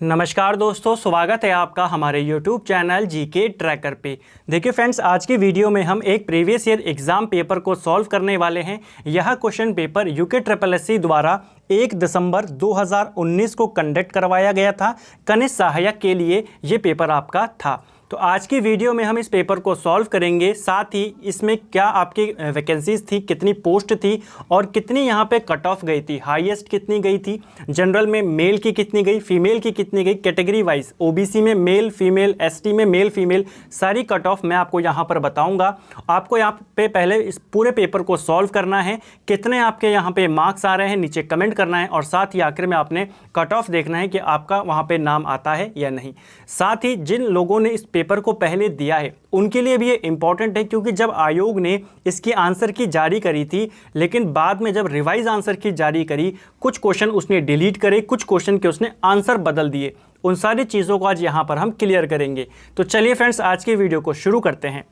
नमस्कार दोस्तों, स्वागत है आपका हमारे YouTube चैनल जीके ट्रैकर पे। देखिए फ्रेंड्स, आज की वीडियो में हम एक प्रीवियस ईयर एग्ज़ाम पेपर को सॉल्व करने वाले हैं। यह क्वेश्चन पेपर UKSSC द्वारा 1 दिसंबर 2019 को कंडक्ट करवाया गया था। कनिष्ठ सहायक के लिए ये पेपर आपका था। तो आज की वीडियो में हम इस पेपर को सॉल्व करेंगे, साथ ही इसमें क्या आपकी वैकेंसीज थी, कितनी पोस्ट थी और कितनी यहाँ पे कट ऑफ गई थी, हाईएस्ट कितनी गई थी, जनरल में मेल की कितनी गई, फीमेल की कितनी गई, कैटेगरी वाइज ओबीसी में मेल फीमेल, एसटी में मेल फीमेल, सारी कट ऑफ मैं आपको यहाँ पर बताऊँगा। आपको यहाँ पे पहले इस पूरे पेपर को सॉल्व करना है, कितने आपके यहाँ पे मार्क्स आ रहे हैं नीचे कमेंट करना है और साथ ही आखिर में आपने कट ऑफ देखना है कि आपका वहाँ पे नाम आता है या नहीं। साथ ही जिन लोगों ने इस पेपर को पहले दिया है उनके लिए भी ये इंपॉर्टेंट है, क्योंकि जब आयोग ने इसकी आंसर की जारी करी थी, लेकिन बाद में जब रिवाइज आंसर की जारी करी, कुछ क्वेश्चन उसने डिलीट करे, कुछ क्वेश्चन के उसने आंसर बदल दिए। उन सारी चीज़ों को आज यहाँ पर हम क्लियर करेंगे। तो चलिए फ्रेंड्स, आज की वीडियो को शुरू करते हैं।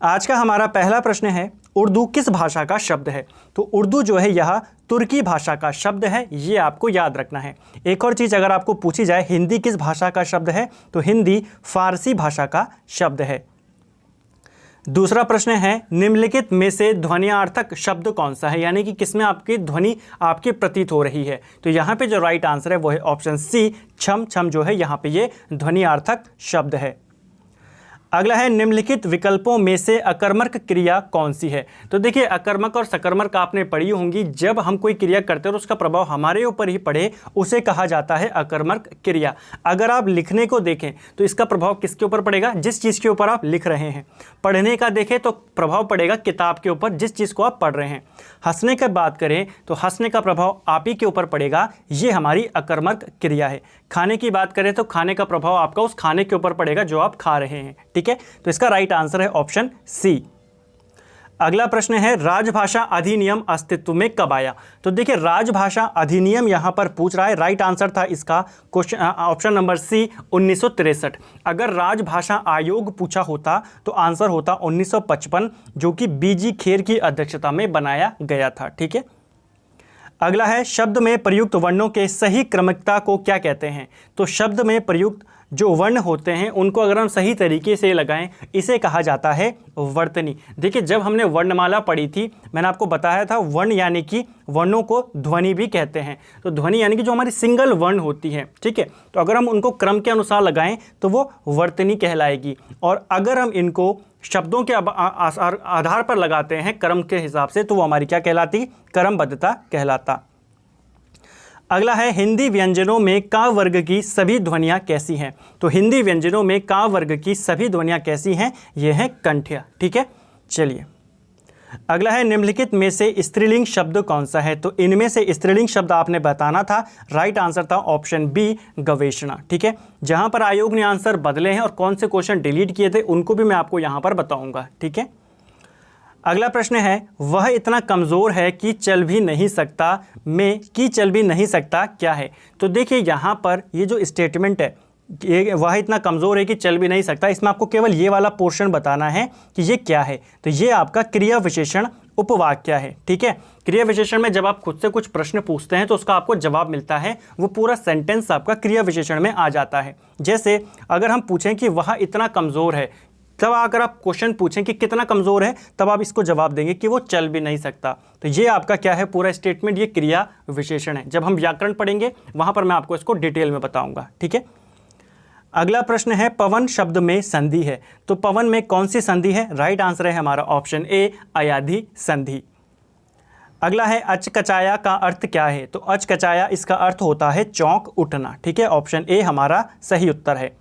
आज का हमारा पहला प्रश्न है, उर्दू किस भाषा का शब्द है? तो उर्दू जो है यह तुर्की भाषा का शब्द है, ये आपको याद रखना है। एक और चीज़ अगर आपको पूछी जाए हिंदी किस भाषा का शब्द है, तो हिंदी फारसी भाषा का शब्द है। दूसरा प्रश्न है, निम्नलिखित में से ध्वन्यार्थक शब्द कौन सा है, यानी कि किसमें आपकी ध्वनि आपकी प्रतीत हो रही है? तो यहाँ पे जो राइट आंसर है वो है ऑप्शन सी, छम छम जो है यहाँ पे ये ध्वन्यार्थक शब्द है। अगला है, निम्नलिखित विकल्पों में से अकर्मक क्रिया कौन सी है? तो देखिए, अकर्मक और सकर्मक आपने पढ़ी होंगी। जब हम कोई क्रिया करते हैं और उसका प्रभाव हमारे ऊपर ही पड़े, उसे कहा जाता है अकर्मक क्रिया। अगर आप लिखने को देखें तो इसका प्रभाव किसके ऊपर पड़ेगा? जिस चीज़ के ऊपर आप लिख रहे हैं। पढ़ने का देखें तो प्रभाव पड़ेगा किताब के ऊपर, जिस चीज़ को आप पढ़ रहे हैं। हंसने की बात करें तो हंसने का प्रभाव आप ही के ऊपर पड़ेगा, ये हमारी अकर्मक क्रिया है। खाने की बात करें तो खाने का प्रभाव आपका उस खाने के ऊपर पड़ेगा जो आप खा रहे हैं। ठीक है, तो इसका राइट आंसर है ऑप्शन सी। अगला प्रश्न है, राजभाषा अधिनियम अस्तित्व में कब आया? तो देखिए, राजभाषा अधिनियम यहां पर पूछ रहा है, राइट आंसर था इसका क्वेश्चन ऑप्शन नंबर सी 1963। अगर राजभाषा आयोग पूछा होता तो आंसर होता 1955, जो कि बीजी खेर की अध्यक्षता में बनाया गया था। ठीक है। अगला है, शब्द में प्रयुक्त वर्णों के सही क्रमिकता को क्या कहते हैं? तो शब्द में प्रयुक्त जो वर्ण होते हैं उनको अगर हम सही तरीके से लगाएं, इसे कहा जाता है वर्तनी। देखिए, जब हमने वर्णमाला पढ़ी थी, मैंने आपको बताया था वर्ण यानी कि वर्णों को ध्वनि भी कहते हैं। तो ध्वनि यानी कि जो हमारी सिंगल वर्ण होती है, ठीक है, तो अगर हम उनको क्रम के अनुसार लगाएं तो वो वर्तनी कहलाएगी। और अगर हम इनको शब्दों के आधार पर लगाते हैं क्रम के हिसाब से, तो वो हमारी क्या कहलाती? क्रमबद्धता कहलाता। अगला है, हिंदी व्यंजनों में का वर्ग की सभी ध्वनियाँ कैसी हैं? तो हिंदी व्यंजनों में का वर्ग की सभी ध्वनियाँ कैसी हैं? ये है कंठ्य। ठीक है, चलिए। अगला है, निम्नलिखित में से स्त्रीलिंग शब्द कौन सा है? तो इनमें से स्त्रीलिंग शब्द आपने बताना था, राइट आंसर था ऑप्शन बी, गवेषणा। ठीक है, जहां पर आयोग ने आंसर बदले हैं और कौन से क्वेश्चन डिलीट किए थे उनको भी मैं आपको यहां पर बताऊंगा। ठीक है। अगला प्रश्न है, वह इतना कमज़ोर है कि चल भी नहीं सकता में कि चल भी नहीं सकता क्या है? तो देखिए, यहाँ पर ये जो स्टेटमेंट है, ये वह इतना कमज़ोर है कि चल भी नहीं सकता, इसमें आपको केवल ये वाला पोर्शन बताना है कि ये क्या है। तो ये आपका क्रिया विशेषण उपवाक्य है। ठीक है, क्रिया विशेषण में जब आप खुद से कुछ प्रश्न पूछते हैं तो उसका आपको जवाब मिलता है, वो पूरा सेंटेंस आपका क्रिया विशेषण में आ जाता है। जैसे अगर हम पूछें कि वह इतना कमज़ोर है, तब अगर आप क्वेश्चन पूछें कि कितना कमज़ोर है, तब आप इसको जवाब देंगे कि वो चल भी नहीं सकता। तो ये आपका क्या है? पूरा स्टेटमेंट ये क्रिया विशेषण है। जब हम व्याकरण पढ़ेंगे वहाँ पर मैं आपको इसको डिटेल में बताऊँगा। ठीक है। अगला प्रश्न है, पवन शब्द में संधि है। तो पवन में कौन सी संधि है? राइट आंसर है हमारा ऑप्शन ए, अयाधि संधि। अगला है, अचकचाया का अर्थ क्या है? तो अचकचाया इसका अर्थ होता है चौंक उठना। ठीक है, ऑप्शन ए हमारा सही उत्तर है।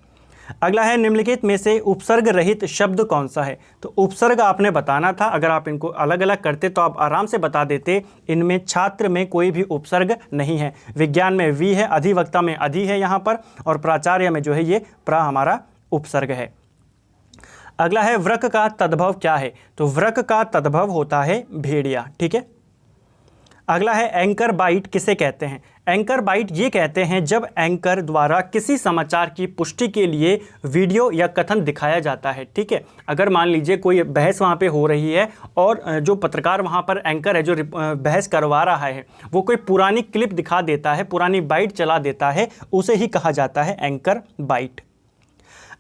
अगला है, निम्नलिखित में से उपसर्ग रहित शब्द कौन सा है? तो उपसर्ग आपने बताना था, अगर आप इनको अलग अलग करते तो आप आराम से बता देते। इनमें छात्र में कोई भी उपसर्ग नहीं है। विज्ञान में वी है, अधिवक्ता में अधि है यहाँ पर, और प्राचार्य में जो है ये प्रा हमारा उपसर्ग है। अगला है, वृक्क का तद्भव क्या है? तो वृक्क का तद्भव होता है भेड़िया। ठीक है। अगला है, एंकर बाइट किसे कहते हैं? एंकर बाइट ये कहते हैं जब एंकर द्वारा किसी समाचार की पुष्टि के लिए वीडियो या कथन दिखाया जाता है। ठीक है, अगर मान लीजिए कोई बहस वहाँ पे हो रही है और जो पत्रकार वहाँ पर एंकर है जो बहस करवा रहा है वो कोई पुरानी क्लिप दिखा देता है, पुरानी बाइट चला देता है, उसे ही कहा जाता है एंकर बाइट।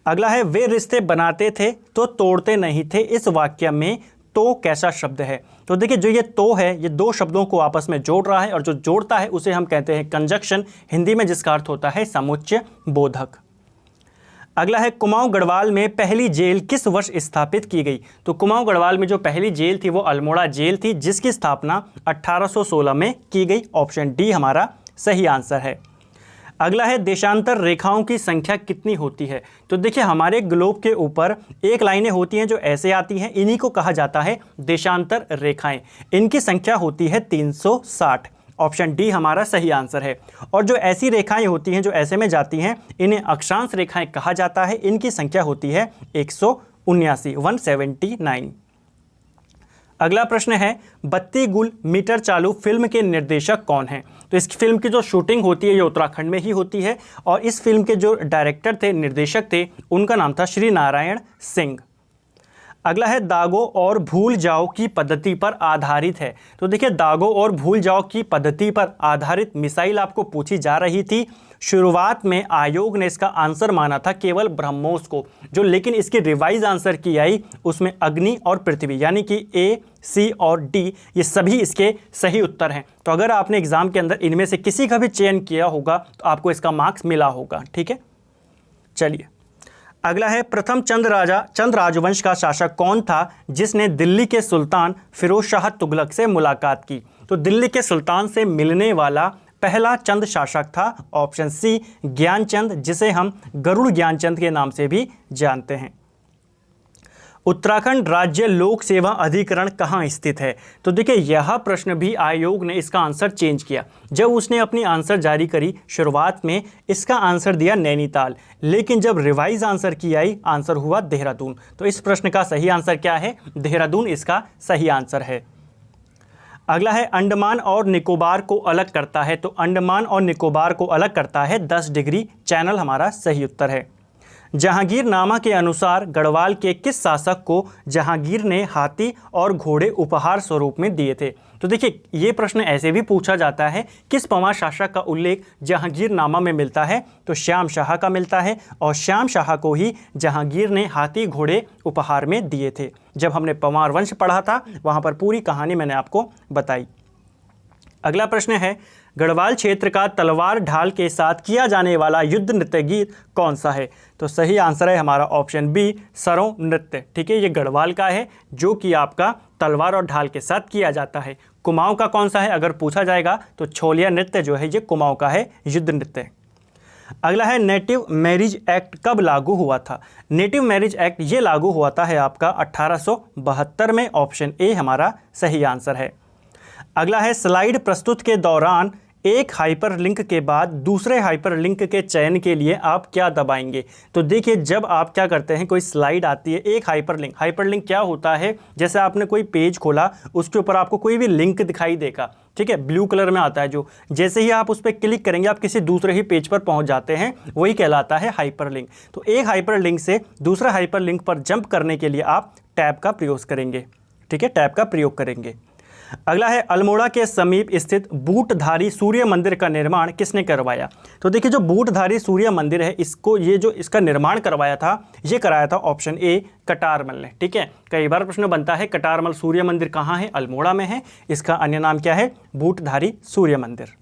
अगला है वे रिश्ते बनाते थे तो तोड़ते नहीं थे, इस वाक्य में तो कैसा शब्द है। तो देखिए जो ये तो है ये दो शब्दों को आपस में जोड़ रहा है और जो जोड़ता है उसे हम कहते हैं कंजक्शन, हिंदी में जिसका अर्थ होता है समुच्चय बोधक। अगला है कुमाऊं गढ़वाल में पहली जेल किस वर्ष स्थापित की गई। तो कुमाऊं गढ़वाल में जो पहली जेल थी वो अल्मोड़ा जेल थी जिसकी स्थापना 1816 में की गई। ऑप्शन डी हमारा सही आंसर है। अगला है देशांतर रेखाओं की संख्या कितनी होती है। तो देखिए हमारे ग्लोब के ऊपर एक लाइनें होती हैं जो ऐसे आती हैं, इन्हीं को कहा जाता है देशांतर रेखाएं। इनकी संख्या होती है 360। ऑप्शन डी हमारा सही आंसर है। और जो ऐसी रेखाएं होती हैं जो ऐसे में जाती हैं इन्हें अक्षांश रेखाएं कहा जाता है। इनकी संख्या होती है 179। अगला प्रश्न है बत्ती गुल मीटर चालू फिल्म के निर्देशक कौन हैं। तो इस फिल्म की जो शूटिंग होती है ये उत्तराखंड में ही होती है और इस फिल्म के जो डायरेक्टर थे, निर्देशक थे, उनका नाम था श्री नारायण सिंह। अगला है दागो और भूल जाओ की पद्धति पर आधारित है। तो देखिए दागो और भूल जाओ की पद्धति पर आधारित मिसाइल आपको पूछी जा रही थी। शुरुआत में आयोग ने इसका आंसर माना था केवल ब्रह्मोस को, जो लेकिन इसकी रिवाइज आंसर की आई उसमें अग्नि और पृथ्वी यानी कि ए, सी और डी ये सभी इसके सही उत्तर हैं। तो अगर आपने एग्जाम के अंदर इनमें से किसी का भी चयन किया होगा तो आपको इसका मार्क्स मिला होगा। ठीक है, चलिए अगला है प्रथम चंद राजवंश का शासक कौन था जिसने दिल्ली के सुल्तान फिरोज शाह तुगलक से मुलाकात की। तो दिल्ली के सुल्तान से मिलने वाला पहला चंद शासक था। ऑप्शन सी ज्ञानचंद, जिसे हम गरुड़ ज्ञानचंद के नाम से भी जानते हैं। उत्तराखंड राज्य लोक सेवा अधिकरण कहाँ स्थित है। तो देखिए यह प्रश्न भी आयोग ने इसका आंसर चेंज किया। जब उसने अपनी आंसर जारी करी शुरुआत में इसका आंसर दिया नैनीताल, लेकिन जब रिवाइज आंसर की आई आंसर हुआ देहरादून। तो इस प्रश्न का सही आंसर क्या है, देहरादून इसका सही आंसर है। अगला है अंडमान और निकोबार को अलग करता है। तो अंडमान और निकोबार को अलग करता है 10 डिग्री चैनल, हमारा सही उत्तर है। जहांगीरनामा के अनुसार गढ़वाल के किस शासक को जहांगीर ने हाथी और घोड़े उपहार स्वरूप में दिए थे। तो देखिए ये प्रश्न ऐसे भी पूछा जाता है किस पंवार शासक का उल्लेख जहांगीरनामा में मिलता है। तो श्याम शाह का मिलता है और श्याम शाह को ही जहांगीर ने हाथी घोड़े उपहार में दिए थे। जब हमने पंवार वंश पढ़ा था वहाँ पर पूरी कहानी मैंने आपको बताई। अगला प्रश्न है गढ़वाल क्षेत्र का तलवार ढाल के साथ किया जाने वाला युद्ध नृत्य गीत कौन सा है। तो सही आंसर है हमारा ऑप्शन बी सरों नृत्य। ठीक है, ये गढ़वाल का है जो कि आपका तलवार और ढाल के साथ किया जाता है। कुमाऊं का कौन सा है अगर पूछा जाएगा तो छोलिया नृत्य जो है ये कुमाऊं का है युद्ध नृत्य। अगला है नेटिव मैरिज एक्ट कब लागू हुआ था। नेटिव मैरिज एक्ट ये लागू हुआ था है आपका 1872 में। ऑप्शन ए हमारा सही आंसर है। अगला है स्लाइड प्रस्तुत के दौरान एक हाइपरलिंक के बाद दूसरे हाइपरलिंक के चयन के लिए आप क्या दबाएंगे। तो देखिए जब आप क्या करते हैं, कोई स्लाइड आती है, एक हाइपरलिंक क्या होता है, जैसे आपने कोई पेज खोला उसके ऊपर आपको कोई भी लिंक दिखाई देगा, ठीक है, ब्लू कलर में आता है जो, जैसे ही आप उस पर क्लिक करेंगे आप किसी दूसरे ही पेज पर पहुंच जाते हैं, वही कहलाता है हाइपरलिंक। तो एक हाइपरलिंक से दूसरा हाइपरलिंक पर जंप करने के लिए आप टैब का प्रयोग करेंगे। ठीक है, टैब का प्रयोग करेंगे। अगला है अल्मोड़ा के समीप स्थित बूटधारी सूर्य मंदिर का निर्माण किसने करवाया। तो देखिए जो बूटधारी सूर्य मंदिर है इसको इसका निर्माण करवाया था, ये कराया था ऑप्शन ए कटारमल ने। ठीक है, कई बार प्रश्न बनता है कटारमल सूर्य मंदिर कहाँ है, अल्मोड़ा में है। इसका अन्य नाम क्या है, बूटधारी सूर्य मंदिर।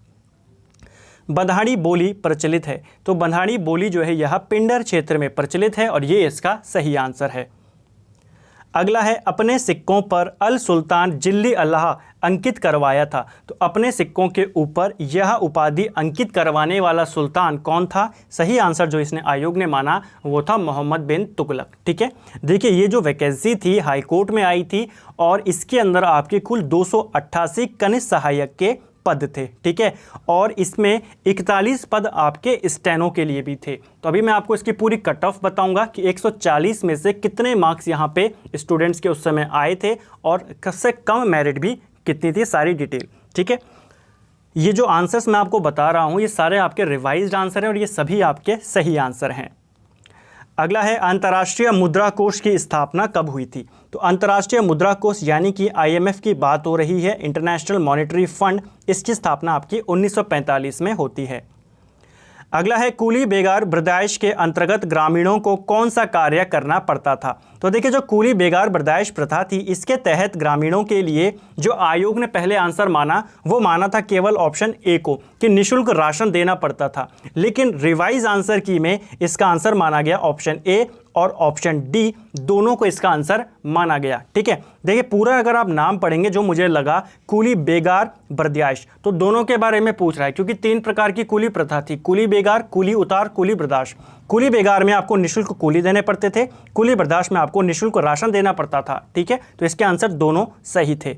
बंधाड़ी बोली प्रचलित है। तो बंधाड़ी बोली जो है यह पिंडर क्षेत्र में प्रचलित है और ये इसका सही आंसर है। अगला है अपने सिक्कों पर अल सुल्तान जिल्ली अल्लाह अंकित करवाया था। तो अपने सिक्कों के ऊपर यह उपाधि अंकित करवाने वाला सुल्तान कौन था। सही आंसर जो इसने आयोग ने माना वो था मोहम्मद बिन तुगलक। ठीक है, देखिए ये जो वैकेंसी थी हाई कोर्ट में आई थी और इसके अंदर आपके कुल 288 कनिष्ठ सहायक के पद थे। ठीक है, और इसमें 41 पद आपके स्टेनो के लिए भी थे। तो अभी मैं आपको इसकी पूरी कट ऑफ बताऊंगा कि 140 में से कितने मार्क्स यहाँ पे स्टूडेंट्स के उस समय आए थे और सबसे कम मेरिट भी कितनी थी, सारी डिटेल। ठीक है, ये जो आंसर्स मैं आपको बता रहा हूँ ये सारे आपके रिवाइज्ड आंसर हैं और ये सभी आपके सही आंसर हैं। अगला है अंतर्राष्ट्रीय मुद्रा कोष की स्थापना कब हुई थी? तो अंतर्राष्ट्रीय मुद्रा कोष यानी कि IMF की बात हो रही है, इंटरनेशनल मॉनेटरी फंड, इसकी स्थापना आपकी 1945 में होती है। अगला है कूली बेगार बर्दाश्त के अंतर्गत ग्रामीणों को कौन सा कार्य करना पड़ता था? तो देखिए जो कूली बेगार बर्दाश्त प्रथा थी इसके तहत ग्रामीणों के लिए जो आयोग ने पहले आंसर माना वो माना था केवल ऑप्शन ए को कि निःशुल्क राशन देना पड़ता था, लेकिन रिवाइज आंसर की में इसका आंसर माना गया ऑप्शन ए और ऑप्शन डी, दोनों को इसका आंसर माना गया। ठीक है, देखिए पूरा अगर आप नाम पढ़ेंगे जो मुझे लगा कूली बेगार बर्दाश्त, तो दोनों के बारे में पूछ रहा है क्योंकि 3 प्रकार की कूली प्रथा थी, कूली बेगार, कूली उतार, कूली बर्दाश्त। कूली बेगार में आपको निःशुल्क कूली देने पड़ते थे, कूली बर्दाश्त में आपको निःशुल्क राशन देना पड़ता था। ठीक है, तो इसके आंसर दोनों सही थे।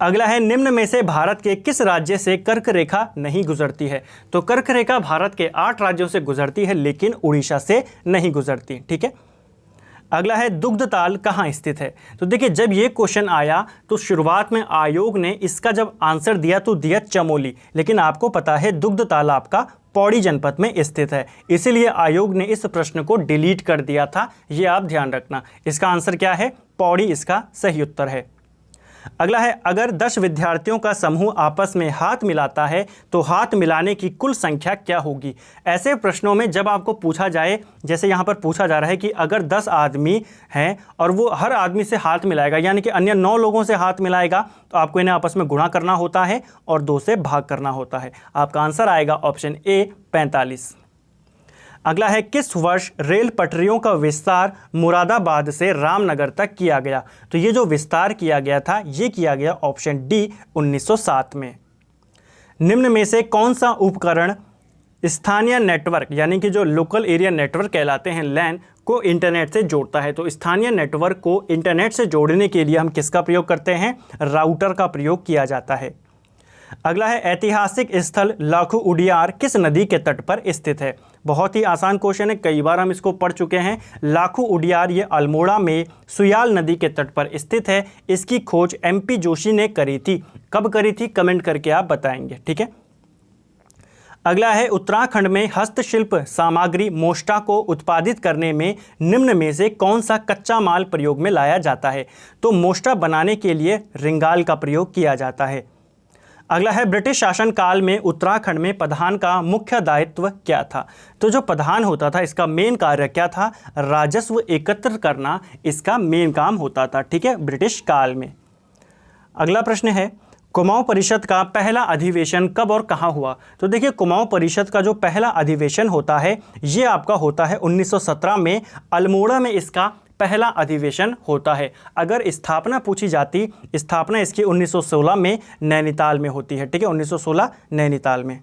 अगला है निम्न में से भारत के किस राज्य से कर्क रेखा नहीं गुजरती है? तो कर्क रेखा भारत के 8 राज्यों से गुजरती है लेकिन उड़ीसा से नहीं गुजरती। ठीक है, अगला है दुग्ध ताल कहाँ स्थित है? तो देखिए जब ये क्वेश्चन आया तो शुरुआत में आयोग ने इसका जब आंसर दिया तो दिया चमोली, लेकिन आपको पता है दुग्ध ताल आपका पौड़ी जनपद में स्थित है, इसीलिए आयोग ने इस प्रश्न को डिलीट कर दिया था, ये आप ध्यान रखना। इसका आंसर क्या है? पौड़ी इसका सही उत्तर है। अगला है अगर 10 विद्यार्थियों का समूह आपस में हाथ मिलाता है तो हाथ मिलाने की कुल संख्या क्या होगी? ऐसे प्रश्नों में जब आपको पूछा जाए, जैसे यहाँ पर पूछा जा रहा है कि अगर 10 आदमी हैं और वो हर आदमी से हाथ मिलाएगा यानी कि अन्य 9 लोगों से हाथ मिलाएगा तो आपको इन्हें आपस में गुणा करना होता है और 2 से भाग करना होता है। आपका आंसर आएगा ऑप्शन ए 45। अगला है किस वर्ष रेल पटरियों का विस्तार मुरादाबाद से रामनगर तक किया गया? तो ये जो विस्तार किया गया था ये किया गया ऑप्शन डी 1907 में। निम्न में से कौन सा उपकरण स्थानीय नेटवर्क यानी कि जो लोकल एरिया नेटवर्क कहलाते हैं लैन को इंटरनेट से जोड़ता है? तो स्थानीय नेटवर्क को इंटरनेट से जोड़ने के लिए हम किसका प्रयोग करते हैं? राउटर का प्रयोग किया जाता है। अगला है ऐतिहासिक स्थल लाखू उडियार किस नदी के तट पर स्थित है? बहुत ही आसान क्वेश्चन है, कई बार हम इसको पढ़ चुके हैं। लाखू उडियार ये अल्मोड़ा में सुयाल नदी के तट पर स्थित है। इसकी खोज MP जोशी ने करी थी। कब करी थी कमेंट करके आप बताएंगे। ठीक है, अगला है उत्तराखंड में हस्तशिल्प सामग्री मोष्टा को उत्पादित करने में निम्न में से कौन सा कच्चा माल प्रयोग में लाया जाता है? तो मोष्टा बनाने के लिए रिंगाल का प्रयोग किया जाता है। अगला है ब्रिटिश शासन काल में उत्तराखंड में प्रधान का मुख्य दायित्व क्या था? तो जो प्रधान होता था इसका मेन कार्य क्या था? राजस्व एकत्र करना इसका मेन काम होता था। ठीक है, ब्रिटिश काल में। अगला प्रश्न है कुमाऊं परिषद का पहला अधिवेशन कब और कहां हुआ? तो देखिए कुमाऊं परिषद का जो पहला अधिवेशन होता है ये आपका होता है 1917 में, अल्मोड़ा में इसका पहला अधिवेशन होता है। अगर स्थापना पूछी जाती, स्थापना इसकी 1916 में नैनीताल में होती है। ठीक है, 1916 नैनीताल में।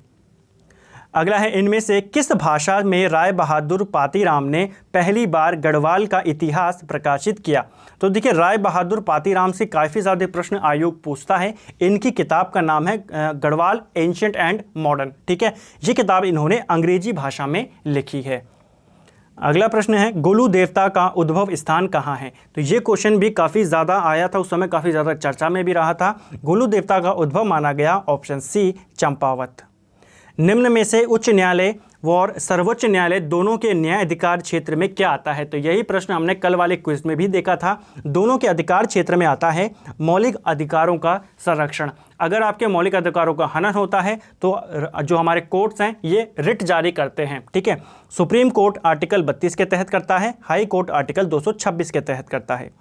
अगला है इनमें से किस भाषा में राय बहादुर पातीराम ने पहली बार गढ़वाल का इतिहास प्रकाशित किया? तो देखिए राय बहादुर पातीराम से काफ़ी ज़्यादा प्रश्न आयोग पूछता है। इनकी किताब का नाम है गढ़वाल एंशिएंट एंड मॉडर्न। ठीक है, ये किताब इन्होंने अंग्रेजी भाषा में लिखी है। अगला प्रश्न है गोलू देवता का उद्भव स्थान कहाँ है? तो ये क्वेश्चन भी काफ़ी ज़्यादा आया था, उस समय काफ़ी ज़्यादा चर्चा में भी रहा था। गोलू देवता का उद्भव माना गया ऑप्शन सी चंपावत। निम्न में से उच्च न्यायालय और सर्वोच्च न्यायालय दोनों के न्याय अधिकार क्षेत्र में क्या आता है? तो यही प्रश्न हमने कल वाले क्विज में भी देखा था। दोनों के अधिकार क्षेत्र में आता है मौलिक अधिकारों का संरक्षण। अगर आपके मौलिक अधिकारों का हनन होता है तो जो हमारे कोर्ट्स हैं ये रिट जारी करते हैं। ठीक है, सुप्रीम कोर्ट आर्टिकल 32 के तहत करता है, हाई कोर्ट आर्टिकल 226 के तहत करता है।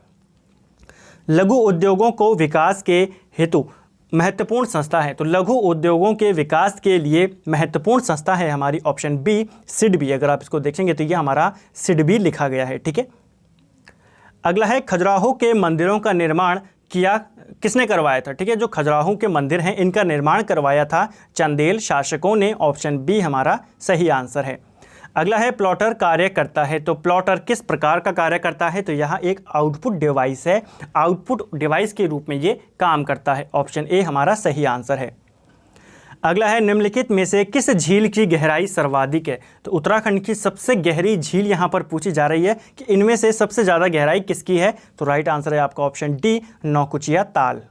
लघु उद्योगों को विकास के हेतु महत्वपूर्ण संस्था है। तो लघु उद्योगों के विकास के लिए महत्वपूर्ण संस्था है हमारी ऑप्शन बी सिडबी। अगर आप इसको देखेंगे तो ये हमारा सिडबी लिखा गया है। ठीक है, अगला है खजुराहो के मंदिरों का निर्माण किया किसने करवाया था? ठीक है, जो खजुराहो के मंदिर हैं इनका निर्माण करवाया था चंदेल शासकों ने। ऑप्शन बी हमारा सही आंसर है। अगला है प्लॉटर कार्य करता है। तो प्लॉटर किस प्रकार का कार्य करता है? तो यहाँ एक आउटपुट डिवाइस है, आउटपुट डिवाइस के रूप में ये काम करता है। ऑप्शन ए हमारा सही आंसर है। अगला है निम्नलिखित में से किस झील की गहराई सर्वाधिक है? तो उत्तराखंड की सबसे गहरी झील यहाँ पर पूछी जा रही है कि इनमें से सबसे ज़्यादा गहराई किसकी है? तो राइट आंसर है आपका ऑप्शन डी नौकुचिया ताल।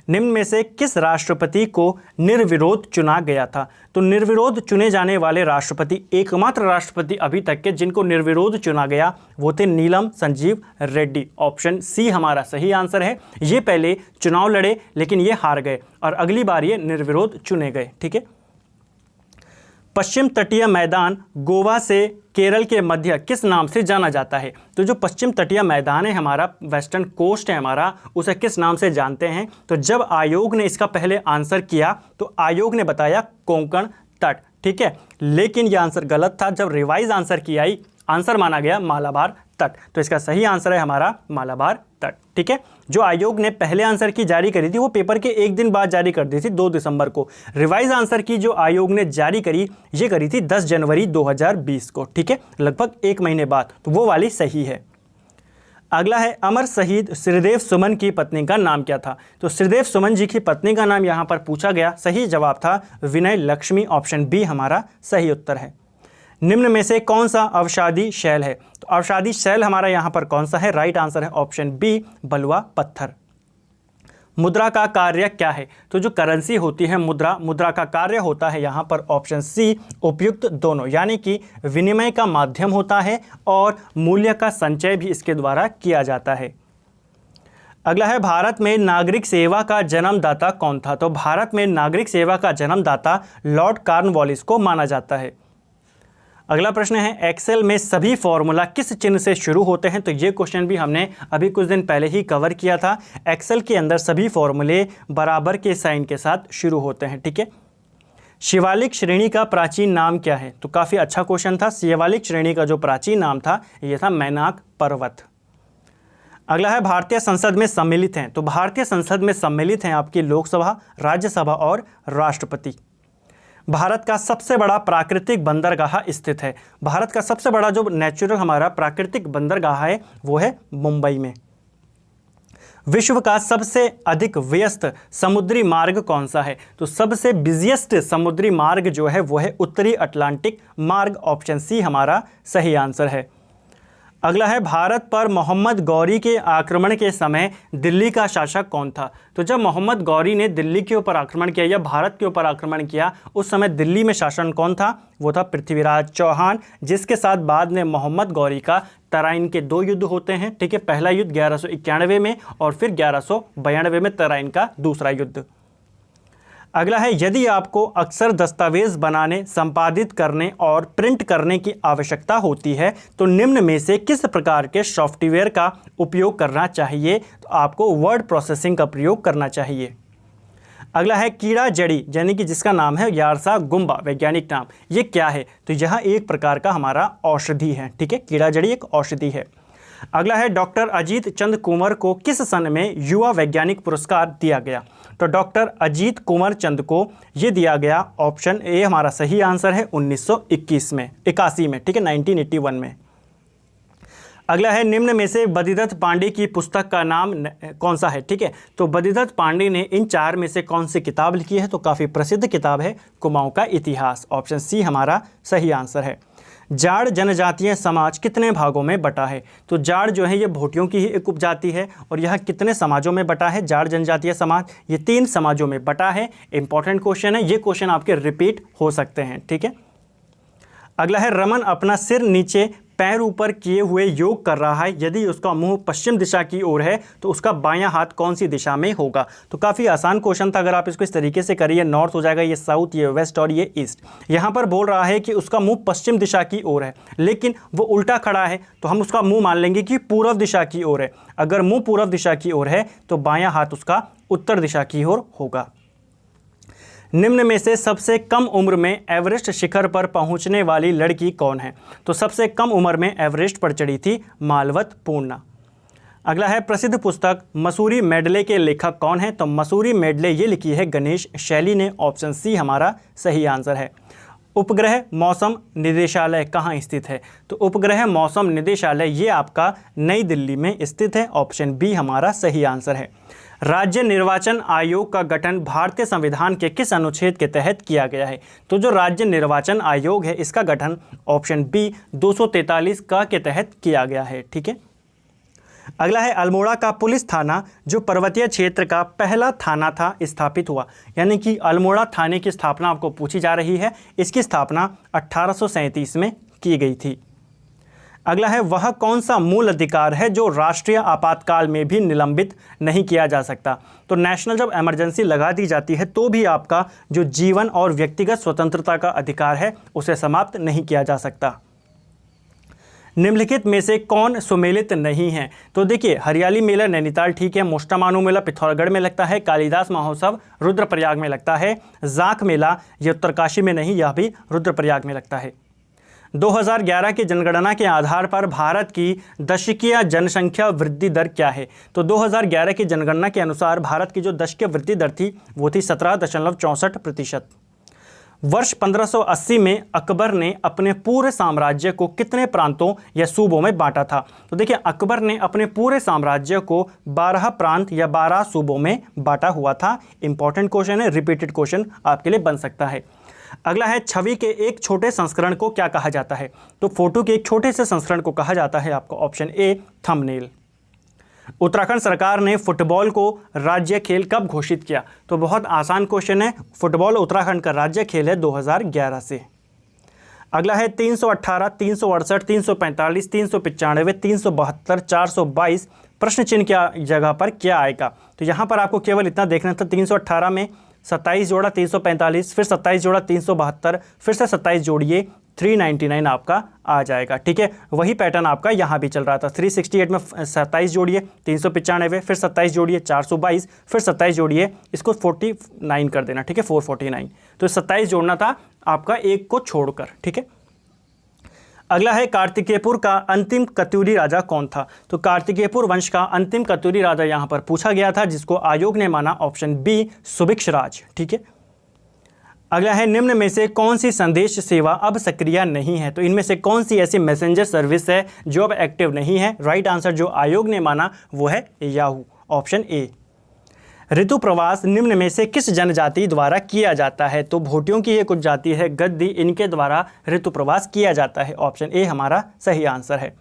निम्न में से किस राष्ट्रपति को निर्विरोध चुना गया था? तो निर्विरोध चुने जाने वाले राष्ट्रपति, एकमात्र राष्ट्रपति अभी तक के जिनको निर्विरोध चुना गया, वो थे नीलम संजीव रेड्डी। ऑप्शन सी हमारा सही आंसर है। ये पहले चुनाव लड़े लेकिन ये हार गए और अगली बार ये निर्विरोध चुने गए। ठीक है। पश्चिम तटीय मैदान गोवा से केरल के मध्य किस नाम से जाना जाता है? तो जो पश्चिम तटीय मैदान है हमारा, वेस्टर्न कोस्ट है हमारा, उसे किस नाम से जानते हैं? तो जब आयोग ने इसका पहले आंसर किया तो आयोग ने बताया कोंकण तट। ठीक है, लेकिन यह आंसर गलत था। जब रिवाइज आंसर किया आंसर माना गया मालाबार तट। तो इसका सही आंसर है हमारा मालाबार तट। ठीक है, जो आयोग ने पहले आंसर की जारी करी थी वो पेपर के एक दिन बाद जारी कर दी थी, 2 दिसंबर को। रिवाइज आंसर की जो आयोग ने जारी करी ये करी थी 10 जनवरी 2020 को। ठीक है, लगभग 1 महीने बाद। तो वो वाली सही है। अगला है अमर शहीद श्रीदेव सुमन की पत्नी का नाम क्या था? तो श्रीदेव सुमन जी की पत्नी का नाम यहाँ पर पूछा गया। सही जवाब था विनय लक्ष्मी। ऑप्शन बी हमारा सही उत्तर है। निम्न में से कौन सा अवसादी शैल है? तो अवसादी शैल हमारा यहाँ पर कौन सा है? राइट आंसर है ऑप्शन बी बलुआ पत्थर। मुद्रा का कार्य क्या है? तो जो करेंसी होती है मुद्रा का कार्य होता है यहाँ पर ऑप्शन सी उपयुक्त दोनों, यानी कि विनिमय का माध्यम होता है और मूल्य का संचय भी इसके द्वारा किया जाता है। अगला है भारत में नागरिक सेवा का जन्मदाता कौन था? तो भारत में नागरिक सेवा का जन्मदाता लॉर्ड कॉर्नवालिस को माना जाता है। अगला प्रश्न है एक्सेल में सभी फॉर्मूला किस चिन्ह से शुरू होते हैं? तो ये क्वेश्चन भी हमने अभी कुछ दिन पहले ही कवर किया था। एक्सेल के अंदर सभी फॉर्मूले बराबर के साइन के साथ शुरू होते हैं। ठीक है। शिवालिक श्रेणी का प्राचीन नाम क्या है? तो काफ़ी अच्छा क्वेश्चन था। शिवालिक श्रेणी का जो प्राचीन नाम था ये था मैनाक पर्वत। अगला है भारतीय संसद में सम्मिलित हैं। तो भारतीय संसद में सम्मिलित हैं आपकी लोकसभा, राज्यसभा और राष्ट्रपति। भारत का सबसे बड़ा प्राकृतिक बंदरगाह स्थित है। भारत का सबसे बड़ा जो नेचुरल हमारा प्राकृतिक बंदरगाह है वो है मुंबई में। विश्व का सबसे अधिक व्यस्त समुद्री मार्ग कौन सा है? तो सबसे बिजिएस्ट समुद्री मार्ग जो है वो है उत्तरी अटलांटिक मार्ग। ऑप्शन सी हमारा सही आंसर है। अगला है भारत पर मोहम्मद गौरी के आक्रमण के समय दिल्ली का शासक कौन था? तो जब मोहम्मद गौरी ने दिल्ली के ऊपर आक्रमण किया या भारत के ऊपर आक्रमण किया उस समय दिल्ली में शासन कौन था? वो था पृथ्वीराज चौहान, जिसके साथ बाद में मोहम्मद गौरी का तराइन के 2 युद्ध होते हैं। ठीक है, पहला युद्ध 1191 में और फिर 1192 में तराइन का दूसरा युद्ध। अगला है यदि आपको अक्सर दस्तावेज बनाने, संपादित करने और प्रिंट करने की आवश्यकता होती है तो निम्न में से किस प्रकार के सॉफ्टवेयर का उपयोग करना चाहिए? तो आपको वर्ड प्रोसेसिंग का प्रयोग करना चाहिए। अगला है कीड़ा जड़ी, यानी कि जिसका नाम है यार्सा गुम्बा, वैज्ञानिक नाम, ये क्या है? तो यह एक प्रकार का हमारा औषधि है। ठीक है, कीड़ा जड़ी एक औषधि है। अगला है डॉक्टर अजीत चंद कुंवर को किस सन में युवा वैज्ञानिक पुरस्कार दिया गया? तो डॉक्टर अजीत कुंवर चंद को ये दिया गया, ऑप्शन ए हमारा सही आंसर है 1981 में, 81 में। ठीक है, 1981 में। अगला है निम्न में से बदिदत्त पांडे की पुस्तक का नाम कौन सा है? ठीक है, तो बदिदत्त पांडे ने इन 4 में से कौन सी किताब लिखी है? तो काफ़ी प्रसिद्ध किताब है कुमाऊं का इतिहास। ऑप्शन सी हमारा सही आंसर है। जाड़ जनजातीय समाज कितने भागों में बटा है? तो जाड़ जो है ये भोटियों की ही एक उपजाति है और यह कितने समाजों में बटा है? जाड़ जनजातीय समाज ये 3 समाजों में बटा है। इंपॉर्टेंट क्वेश्चन है, ये क्वेश्चन आपके रिपीट हो सकते हैं। ठीक है। अगला है रमन अपना सिर नीचे पैर ऊपर किए हुए योग कर रहा है, यदि उसका मुंह पश्चिम दिशा की ओर है तो उसका बायां हाथ कौन सी दिशा में होगा? तो काफ़ी आसान क्वेश्चन था, अगर आप इसको इस तरीके से करिए, नॉर्थ हो जाएगा, ये साउथ, ये वेस्ट और ये ईस्ट। यहाँ पर बोल रहा है कि उसका मुंह पश्चिम दिशा की ओर है लेकिन वो उल्टा खड़ा है तो हम उसका मुंह मान लेंगे कि पूर्व दिशा की ओर है। अगर मुंह पूर्व दिशा की ओर है तो बायां हाथ उसका उत्तर दिशा की ओर होगा। निम्न में से सबसे कम उम्र में एवरेस्ट शिखर पर पहुंचने वाली लड़की कौन है? तो सबसे कम उम्र में एवरेस्ट पर चढ़ी थी मालवत पूर्णा। अगला है प्रसिद्ध पुस्तक मसूरी मेडले के लेखक कौन है? तो मसूरी मेडले ये लिखी है गणेश शैली ने। ऑप्शन सी हमारा सही आंसर है। उपग्रह मौसम निदेशालय कहाँ स्थित है? तो उपग्रह मौसम निदेशालय ये आपका नई दिल्ली में स्थित है। ऑप्शन बी हमारा सही आंसर है। राज्य निर्वाचन आयोग का गठन भारतीय संविधान के किस अनुच्छेद के तहत किया गया है? तो जो राज्य निर्वाचन आयोग है इसका गठन ऑप्शन बी 243 का के तहत किया गया है। ठीक है। अगला है अल्मोड़ा का पुलिस थाना जो पर्वतीय क्षेत्र का पहला थाना था स्थापित हुआ, यानी कि अल्मोड़ा थाने की स्थापना आपको पूछी जा रही है। इसकी स्थापना 1837 में की गई थी। अगला है वह कौन सा मूल अधिकार है जो राष्ट्रीय आपातकाल में भी निलंबित नहीं किया जा सकता। तो नेशनल जब इमरजेंसी लगा दी जाती है तो भी आपका जो जीवन और व्यक्तिगत स्वतंत्रता का अधिकार है उसे समाप्त नहीं किया जा सकता। निम्नलिखित में से कौन सुमेलित नहीं है। तो देखिए हरियाली मेला नैनीताल ठीक है, मोष्टामानू मेला पिथौरागढ़ में लगता है, कालिदास महोत्सव रुद्रप्रयाग में लगता है, जाख मेला ये उत्तरकाशी में नहीं, यह भी रुद्रप्रयाग में लगता है। 2011 की जनगणना के आधार पर भारत की दशकीय जनसंख्या वृद्धि दर क्या है। तो 2011 की जनगणना के अनुसार भारत की जो दशकीय वृद्धि दर थी वो थी 17.64%। वर्ष 1580 में अकबर ने अपने पूरे साम्राज्य को कितने प्रांतों या सूबों में बांटा था। तो देखिए अकबर ने अपने पूरे साम्राज्य को 12 प्रांत या 12 सूबों में बांटा हुआ था। इंपॉर्टेंट क्वेश्चन है, रिपीटेड क्वेश्चन आपके लिए बन सकता है। अगला है छवि के एक छोटे संस्करण को क्या कहा जाता है। तो फोटो के एक छोटे से संस्करण को कहा जाता है आपको ऑप्शन ए थंबनेल। उत्तराखंड सरकार ने फुटबॉल को राज्य खेल कब घोषित किया। तो बहुत आसान क्वेश्चन है, फुटबॉल उत्तराखंड का राज्य खेल है 2011 से। अगला है 318, 368, 345, 395, 372, 422 प्रश्न चिन्ह क्या जगह पर क्या आएगा। तो यहाँ पर आपको केवल इतना देखना था, 318 में 27 जोड़ा 345, फिर 27 जोड़ा 372, फिर से 27 जोड़िए 399 आपका आ जाएगा। ठीक है, वही पैटर्न आपका यहाँ भी चल रहा था। 368 में 27 जोड़िए 395, फिर 27 जोड़िए 422, फिर 27 जोड़िए इसको 49 कर देना। ठीक है, 449। तो 27 जोड़ना था आपका एक को छोड़कर। ठीक है, अगला है कार्तिकेयपुर का अंतिम कत्यूरी राजा कौन था। तो कार्तिकेयपुर वंश का अंतिम कत्यूरी राजा यहाँ पर पूछा गया था, जिसको आयोग ने माना ऑप्शन बी सुभिक्षराज। ठीक है, अगला है निम्न में से कौन सी संदेश सेवा अब सक्रिय नहीं है। तो इनमें से कौन सी ऐसी मैसेंजर सर्विस है जो अब एक्टिव नहीं है। राइट आंसर जो आयोग ने माना वो है याहू, ऑप्शन ए। ऋतु प्रवास निम्न में से किस जनजाति द्वारा किया जाता है। तो भोटियों की ये कुछ जाति है गद्दी, इनके द्वारा ऋतु प्रवास किया जाता है। ऑप्शन ए हमारा सही आंसर है।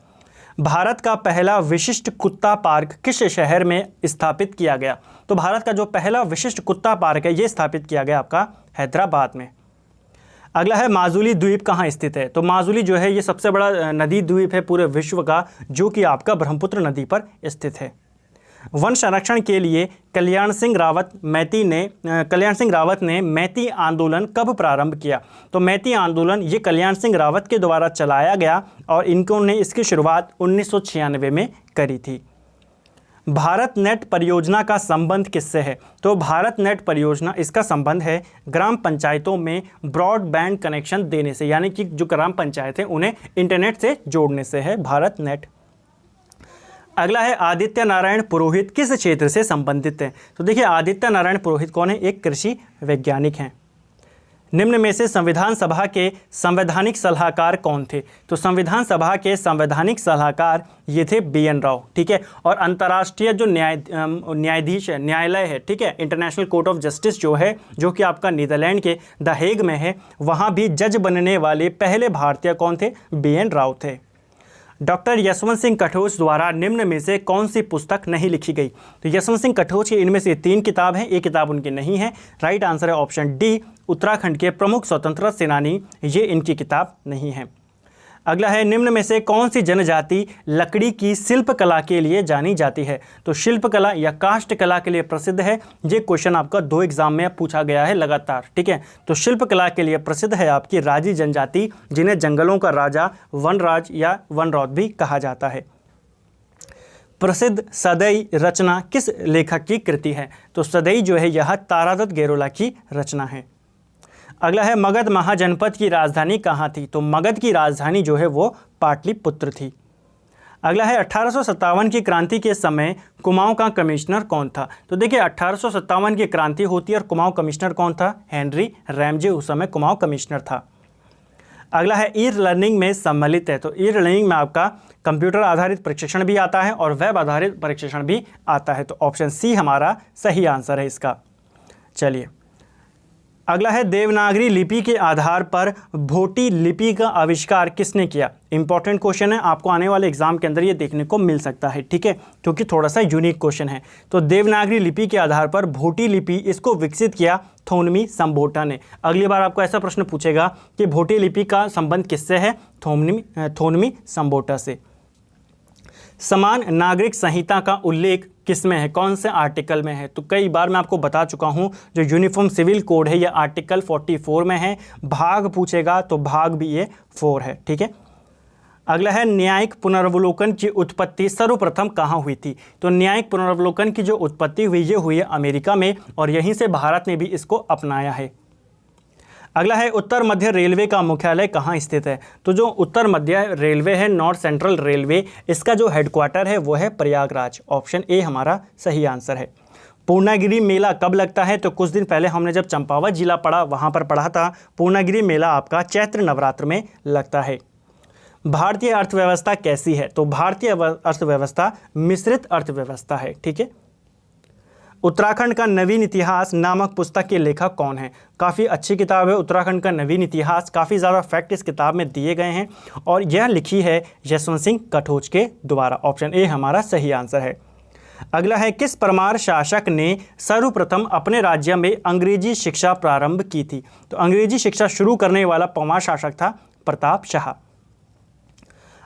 भारत का पहला विशिष्ट कुत्ता पार्क किस शहर में स्थापित किया गया। तो भारत का जो पहला विशिष्ट कुत्ता पार्क है ये स्थापित किया गया आपका हैदराबाद में। अगला है माजुली द्वीप कहाँ स्थित है। तो माजुली जो है ये सबसे बड़ा नदी द्वीप है पूरे विश्व का, जो कि आपका ब्रह्मपुत्र नदी पर स्थित है। वन संरक्षण के लिए कल्याण सिंह रावत ने मैती आंदोलन कब प्रारंभ किया। तो मैती आंदोलन ये कल्याण सिंह रावत के द्वारा चलाया गया और इन्होंने इसकी शुरुआत 1996 में करी थी। भारत नेट परियोजना का संबंध किससे है। तो भारत नेट परियोजना इसका संबंध है ग्राम पंचायतों में ब्रॉडबैंड कनेक्शन देने से, यानी कि जो ग्राम पंचायत हैं उन्हें इंटरनेट से जोड़ने से है भारत नेट। अगला है आदित्य नारायण पुरोहित किस क्षेत्र से संबंधित हैं। तो देखिए आदित्य नारायण पुरोहित कौन है, एक कृषि वैज्ञानिक हैं। निम्न में से संविधान सभा के संवैधानिक सलाहकार कौन थे। तो संविधान सभा के संवैधानिक सलाहकार ये थे BN राव। ठीक है, और अंतर्राष्ट्रीय जो न्यायाधीश है, न्यायालय है, ठीक है, इंटरनेशनल कोर्ट ऑफ जस्टिस जो है, जो कि आपका नीदरलैंड के द हेग में है, वहाँ भी जज बनने वाले पहले भारतीय कौन थे, BN राव थे। डॉक्टर यशवंत सिंह कटोच द्वारा निम्न में से कौन सी पुस्तक नहीं लिखी गई। तो यशवंत सिंह कटोच की इनमें से 3 किताब हैं, एक किताब उनकी नहीं है। राइट आंसर है ऑप्शन डी, उत्तराखंड के प्रमुख स्वतंत्रता सेनानी, ये इनकी किताब नहीं है। अगला है निम्न में से कौन सी जनजाति लकड़ी की शिल्पकला के लिए जानी जाती है। तो शिल्पकला या काष्ठ कला के लिए प्रसिद्ध है। ये क्वेश्चन आपका 2 एग्जाम में पूछा गया है लगातार। ठीक है, तो शिल्पकला के लिए प्रसिद्ध है आपकी राजी जनजाति, जिन्हें जंगलों का राजा, वनराज या वनरौत भी कहा जाता है। प्रसिद्ध सदई रचना किस लेखक की कृति है। तो सदई जो है यह तारादत्त गेरोला की रचना है। अगला है मगध महाजनपद की राजधानी कहाँ थी। तो मगध की राजधानी जो है वो पाटलिपुत्र थी। अगला है 1857 की क्रांति के समय कुमाऊं का कमिश्नर कौन था। तो देखिए 1857 की क्रांति होती है और कुमाऊं कमिश्नर कौन था, हेनरी रैमजे उस समय कुमाऊं कमिश्नर था। अगला है ई लर्निंग में सम्मिलित है। तो ई लर्निंग में आपका कंप्यूटर आधारित प्रशिक्षण भी आता है और वेब आधारित प्रशिक्षण भी आता है। तो ऑप्शन सी हमारा सही आंसर है इसका। चलिए अगला है देवनागरी लिपि के आधार पर भोटी लिपि का आविष्कार किसने किया। इंपॉर्टेंट क्वेश्चन है, आपको आने वाले एग्जाम के अंदर ये देखने को मिल सकता है, ठीक है, क्योंकि थोड़ा सा यूनिक क्वेश्चन है। तो देवनागरी लिपि के आधार पर भोटी लिपि, इसको विकसित किया थोनमी संबोटा ने। अगली बार आपको ऐसा प्रश्न पूछेगा कि भोटी लिपि का संबंध किससे है, थोनमी संबोटा से। समान नागरिक संहिता का उल्लेख किसमें है, कौन से आर्टिकल में है। तो कई बार मैं आपको बता चुका हूं, जो यूनिफॉर्म सिविल कोड है ये आर्टिकल 44 में है। भाग पूछेगा तो भाग भी ये 4 है, ठीक है। अगला है न्यायिक पुनर्वलोकन की उत्पत्ति सर्वप्रथम कहाँ हुई थी। तो न्यायिक पुनर्वलोकन की जो उत्पत्ति हुई ये हुई है अमेरिका में, और यहीं से भारत ने भी इसको अपनाया है। अगला है उत्तर मध्य रेलवे का मुख्यालय कहाँ स्थित है। तो जो उत्तर मध्य रेलवे है, नॉर्थ सेंट्रल रेलवे, इसका जो हेडक्वार्टर है वो है प्रयागराज। ऑप्शन ए हमारा सही आंसर है। पूर्णागिरि मेला कब लगता है। तो कुछ दिन पहले हमने जब चंपावत जिला पढ़ा वहाँ पर पढ़ा था, पूर्णागिरि मेला आपका चैत्र नवरात्र में लगता है। भारतीय अर्थव्यवस्था कैसी है। तो भारतीय अर्थव्यवस्था मिश्रित अर्थव्यवस्था है, ठीक है। उत्तराखंड का नवीन इतिहास नामक पुस्तक के लेखक कौन है। काफ़ी अच्छी किताब है उत्तराखंड का नवीन इतिहास, काफ़ी ज़्यादा फैक्ट इस किताब में दिए गए हैं, और यह लिखी है यशवंत सिंह कटोच के द्वारा। ऑप्शन ए हमारा सही आंसर है। अगला है किस परमार शासक ने सर्वप्रथम अपने राज्य में अंग्रेजी शिक्षा प्रारंभ की थी। तो अंग्रेजी शिक्षा शुरू करने वाला परमार शासक था प्रताप शाह।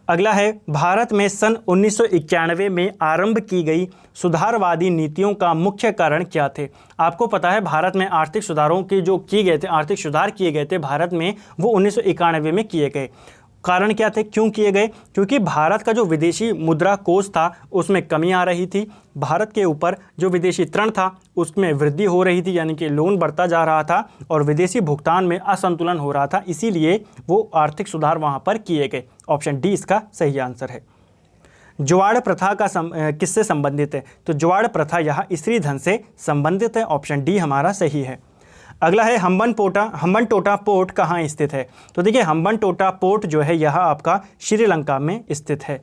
अगला है भारत में सन 1991 में आरंभ की गई सुधारवादी नीतियों का मुख्य कारण क्या थे। आपको पता है भारत में आर्थिक सुधारों के जो किए गए थे, आर्थिक सुधार किए गए थे भारत में, वो 1991 में किए गए। कारण क्या थे, क्यों किए गए। क्योंकि भारत का जो विदेशी मुद्रा कोष था उसमें कमी आ रही थी, भारत के ऊपर जो विदेशी ऋण था उसमें वृद्धि हो रही थी, यानी कि लोन बढ़ता जा रहा था और विदेशी भुगतान में असंतुलन हो रहा था, इसीलिए वो आर्थिक सुधार वहाँ पर किए गए। ऑप्शन डी इसका सही आंसर है। जुआड़ प्रथा का किससे संबंधित है। तो जुआड़ प्रथा यह स्त्री धन से संबंधित है। ऑप्शन डी हमारा सही है। अगला है हम्बनटोटा पोर्ट कहाँ स्थित है। तो देखिए हम्बनटोटा पोर्ट जो है यह आपका श्रीलंका में स्थित है।